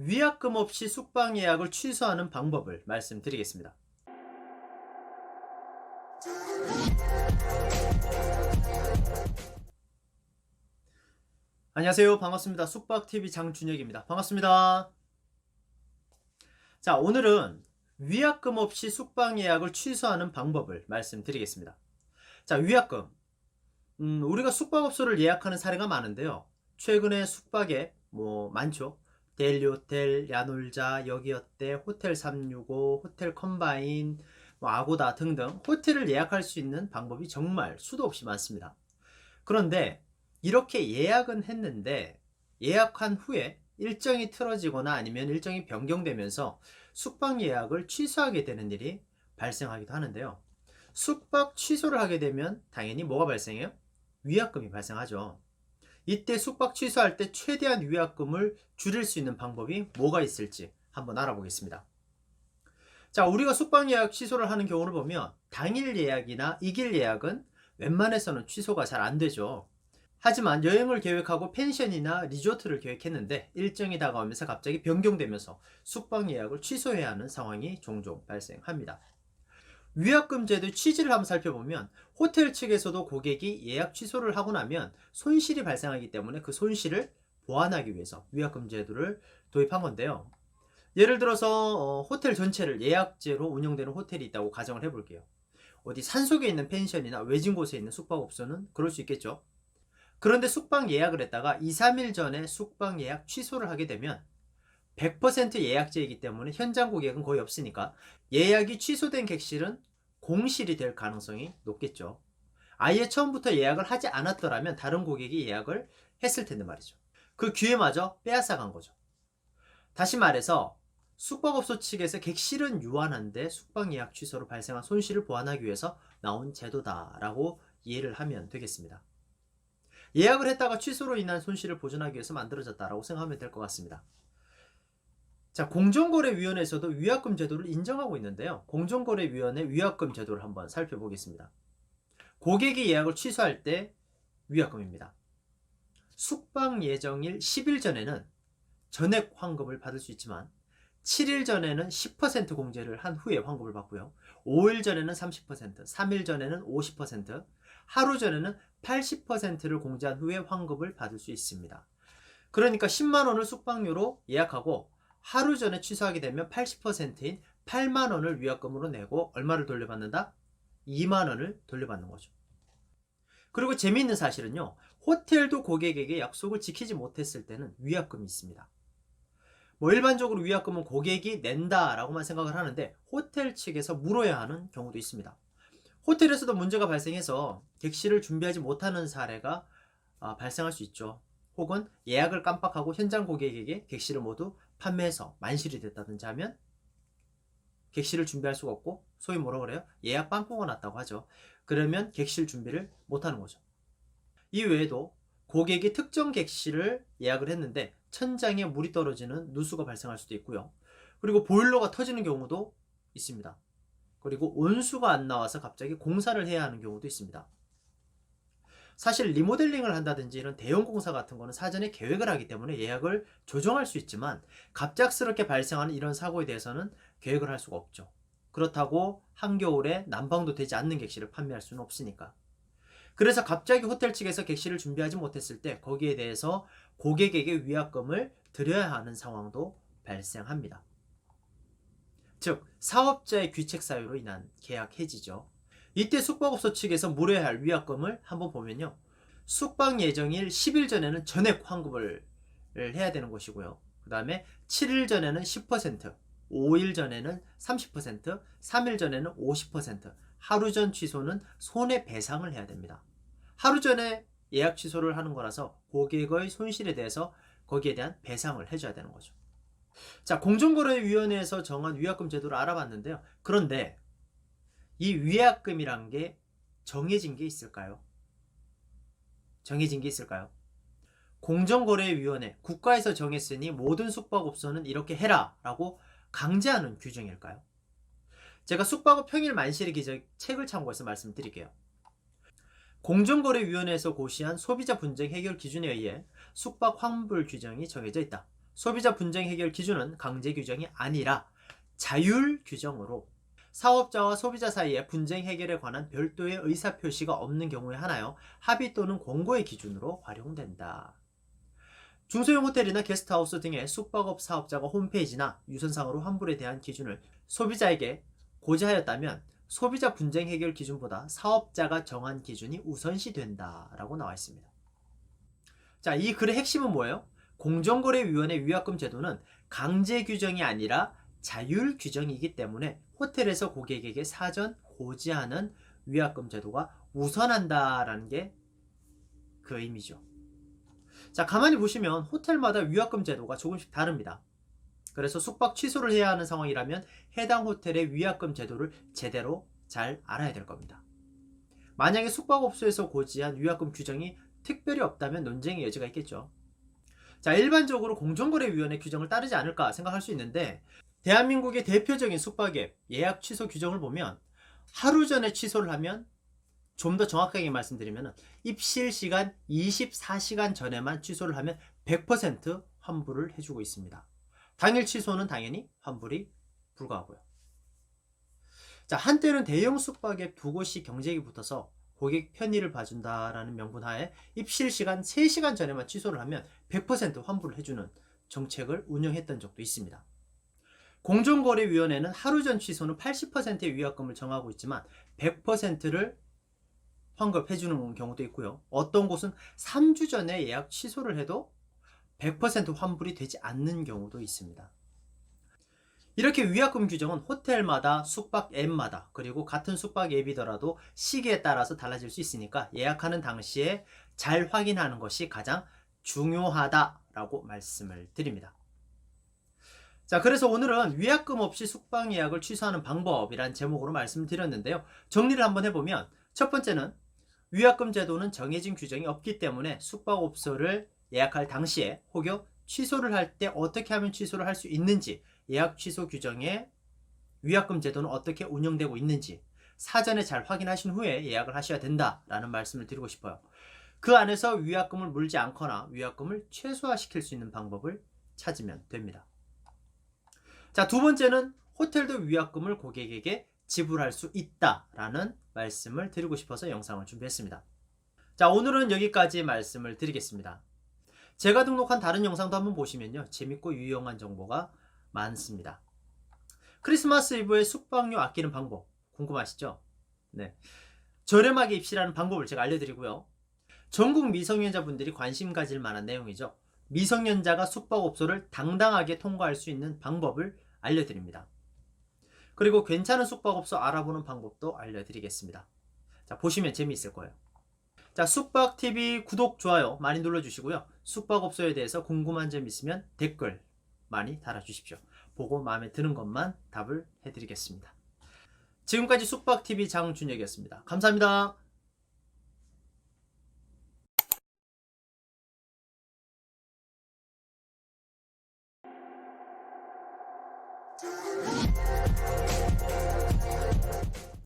위약금 없이 숙박 예약을 취소하는 방법을 말씀드리겠습니다. 안녕하세요. 반갑습니다. 숙박TV 장준혁입니다. 반갑습니다. 자, 오늘은 위약금 없이 숙박 예약을 취소하는 방법을 말씀드리겠습니다. 자, 위약금. 우리가 숙박업소를 예약하는 사례가 많은데요. 최근에 숙박에 많죠. 델리호텔, 야놀자, 여기어때, 호텔 365, 호텔 컴바인, 아고다 등등 호텔을 예약할 수 있는 방법이 정말 수도 없이 많습니다. 그런데 이렇게 예약은 했는데 예약한 후에 일정이 틀어지거나 아니면 일정이 변경되면서 숙박 예약을 취소하게 되는 일이 발생하기도 하는데요. 숙박 취소를 하게 되면 당연히 뭐가 발생해요? 위약금이 발생하죠. 이때 숙박 취소할 때 최대한 위약금을 줄일 수 있는 방법이 뭐가 있을지 한번 알아보겠습니다. 자, 우리가 숙박 예약 취소를 하는 경우를 보면 당일 예약이나 이길 예약은 웬만해서는 취소가 잘 안 되죠. 하지만 여행을 계획하고 펜션이나 리조트를 계획했는데 일정이 다가오면서 갑자기 변경되면서 숙박 예약을 취소해야 하는 상황이 종종 발생합니다. 위약금 제도의 취지를 한번 살펴보면 호텔 측에서도 고객이 예약 취소를 하고 나면 손실이 발생하기 때문에 그 손실을 보완하기 위해서 위약금 제도를 도입한 건데요. 예를 들어서 호텔 전체를 예약제로 운영되는 호텔이 있다고 가정을 해볼게요. 어디 산속에 있는 펜션이나 외진 곳에 있는 숙박업소는 그럴 수 있겠죠. 그런데 숙박 예약을 했다가 2, 3일 전에 숙박 예약 취소를 하게 되면 100% 예약제이기 때문에 현장 고객은 거의 없으니까 예약이 취소된 객실은 공실이 될 가능성이 높겠죠. 아예 처음부터 예약을 하지 않았더라면 다른 고객이 예약을 했을 텐데 말이죠. 그 기회마저 빼앗아간 거죠. 다시 말해서 숙박업소 측에서 객실은 유한한데 숙박 예약 취소로 발생한 손실을 보완하기 위해서 나온 제도다라고 이해를 하면 되겠습니다. 예약을 했다가 취소로 인한 손실을 보전하기 위해서 만들어졌다라고 생각하면 될 것 같습니다. 자, 공정거래위원회에서도 위약금 제도를 인정하고 있는데요. 공정거래위원회 위약금 제도를 한번 살펴보겠습니다. 고객이 예약을 취소할 때 위약금입니다. 숙박 예정일 10일 전에는 전액 환급을 받을 수 있지만 7일 전에는 10% 공제를 한 후에 환급을 받고요. 5일 전에는 30%, 3일 전에는 50%, 하루 전에는 80%를 공제한 후에 환급을 받을 수 있습니다. 그러니까 10만 원을 숙박료로 예약하고 하루 전에 취소하게 되면 80%인 8만 원을 위약금으로 내고 얼마를 돌려받는다? 2만 원을 돌려받는 거죠. 그리고 재미있는 사실은요. 호텔도 고객에게 약속을 지키지 못했을 때는 위약금이 있습니다. 일반적으로 위약금은 고객이 낸다라고만 생각을 하는데 호텔 측에서 물어야 하는 경우도 있습니다. 호텔에서도 문제가 발생해서 객실을 준비하지 못하는 사례가 발생할 수 있죠. 혹은 예약을 깜빡하고 현장 고객에게 객실을 모두 판매해서 만실이 됐다든지 하면 객실을 준비할 수가 없고 소위 뭐라 그래요? 예약 빵꾸가 났다고 하죠. 그러면 객실 준비를 못하는 거죠. 이 외에도 고객이 특정 객실을 예약을 했는데 천장에 물이 떨어지는 누수가 발생할 수도 있고요. 그리고 보일러가 터지는 경우도 있습니다. 그리고 온수가 안 나와서 갑자기 공사를 해야 하는 경우도 있습니다. 사실 리모델링을 한다든지 이런 대형 공사 같은 거는 사전에 계획을 하기 때문에 예약을 조정할 수 있지만 갑작스럽게 발생하는 이런 사고에 대해서는 계획을 할 수가 없죠. 그렇다고 한겨울에 난방도 되지 않는 객실을 판매할 수는 없으니까. 그래서 갑자기 호텔 측에서 객실을 준비하지 못했을 때 거기에 대해서 고객에게 위약금을 드려야 하는 상황도 발생합니다. 즉 사업자의 귀책 사유로 인한 계약 해지죠. 이때 숙박업소 측에서 물어야 할 위약금을 한번 보면요. 숙박 예정일 10일 전에는 전액 환급을 해야 되는 것이고요. 그 다음에 7일 전에는 10%, 5일 전에는 30%, 3일 전에는 50%, 하루 전 취소는 손해배상을 해야 됩니다. 하루 전에 예약 취소를 하는 거라서 고객의 손실에 대해서 거기에 대한 배상을 해줘야 되는 거죠. 자, 공정거래위원회에서 정한 위약금 제도를 알아봤는데요. 그런데 이 위약금이란 게 정해진 게 있을까요? 정해진 게 있을까요? 공정거래위원회, 국가에서 정했으니 모든 숙박업소는 이렇게 해라 라고 강제하는 규정일까요? 제가 숙박업 평일 만실의 기적 책을 참고해서 말씀드릴게요. 공정거래위원회에서 고시한 소비자 분쟁 해결 기준에 의해 숙박 환불 규정이 정해져 있다. 소비자 분쟁 해결 기준은 강제 규정이 아니라 자율 규정으로 사업자와 소비자 사이에 분쟁 해결에 관한 별도의 의사표시가 없는 경우에 하나여 합의 또는 공고의 기준으로 활용된다. 중소형 호텔이나 게스트하우스 등의 숙박업 사업자가 홈페이지나 유선상으로 환불에 대한 기준을 소비자에게 고지하였다면 소비자 분쟁 해결 기준보다 사업자가 정한 기준이 우선시된다라고 나와 있습니다. 자, 이 글의 핵심은 뭐예요? 공정거래위원회 위약금 제도는 강제 규정이 아니라 자율 규정이기 때문에 호텔에서 고객에게 사전 고지하는 위약금 제도가 우선한다라는 게 그 의미죠. 자, 가만히 보시면 호텔마다 위약금 제도가 조금씩 다릅니다. 그래서 숙박 취소를 해야 하는 상황이라면 해당 호텔의 위약금 제도를 제대로 잘 알아야 될 겁니다. 만약에 숙박업소에서 고지한 위약금 규정이 특별히 없다면 논쟁의 여지가 있겠죠. 자, 일반적으로 공정거래위원회 규정을 따르지 않을까 생각할 수 있는데 대한민국의 대표적인 숙박앱 예약 취소 규정을 보면 하루 전에 취소를 하면 좀 더 정확하게 말씀드리면 입실 시간 24시간 전에만 취소를 하면 100% 환불을 해주고 있습니다. 당일 취소는 당연히 환불이 불가하고요. 자, 한때는 대형 숙박앱 두 곳이 경쟁이 붙어서 고객 편의를 봐준다라는 명분 하에 입실 시간 3시간 전에만 취소를 하면 100% 환불을 해주는 정책을 운영했던 적도 있습니다. 공정거래위원회는 하루 전 취소는 80%의 위약금을 정하고 있지만 100%를 환급해주는 경우도 있고요. 어떤 곳은 3주 전에 예약 취소를 해도 100% 환불이 되지 않는 경우도 있습니다. 이렇게 위약금 규정은 호텔마다 숙박 앱마다 그리고 같은 숙박 앱이더라도 시기에 따라서 달라질 수 있으니까 예약하는 당시에 잘 확인하는 것이 가장 중요하다라고 말씀을 드립니다. 자, 그래서 오늘은 위약금 없이 숙박 예약을 취소하는 방법이란 제목으로 말씀드렸는데요. 정리를 한번 해보면 첫 번째는 위약금 제도는 정해진 규정이 없기 때문에 숙박업소를 예약할 당시에 혹여 취소를 할 때 어떻게 하면 취소를 할 수 있는지 예약 취소 규정에 위약금 제도는 어떻게 운영되고 있는지 사전에 잘 확인하신 후에 예약을 하셔야 된다라는 말씀을 드리고 싶어요. 그 안에서 위약금을 물지 않거나 위약금을 최소화시킬 수 있는 방법을 찾으면 됩니다. 자, 두 번째는 호텔도 위약금을 고객에게 지불할 수 있다라는 말씀을 드리고 싶어서 영상을 준비했습니다. 자, 오늘은 여기까지 말씀을 드리겠습니다. 제가 등록한 다른 영상도 한번 보시면요, 재밌고 유용한 정보가 많습니다. 크리스마스 이브에 숙박료 아끼는 방법 궁금하시죠? 네, 저렴하게 입실하는 방법을 제가 알려드리고요. 전국 미성년자분들이 관심 가질 만한 내용이죠. 미성년자가 숙박업소를 당당하게 통과할 수 있는 방법을 알려드립니다. 그리고 괜찮은 숙박업소 알아보는 방법도 알려드리겠습니다. 자, 보시면 재미있을 거예요. 자, 숙박TV 구독, 좋아요 많이 눌러주시고요. 숙박업소에 대해서 궁금한 점 있으면 댓글 많이 달아주십시오. 보고 마음에 드는 것만 답을 해드리겠습니다. 지금까지 숙박TV 장준혁이었습니다. 감사합니다.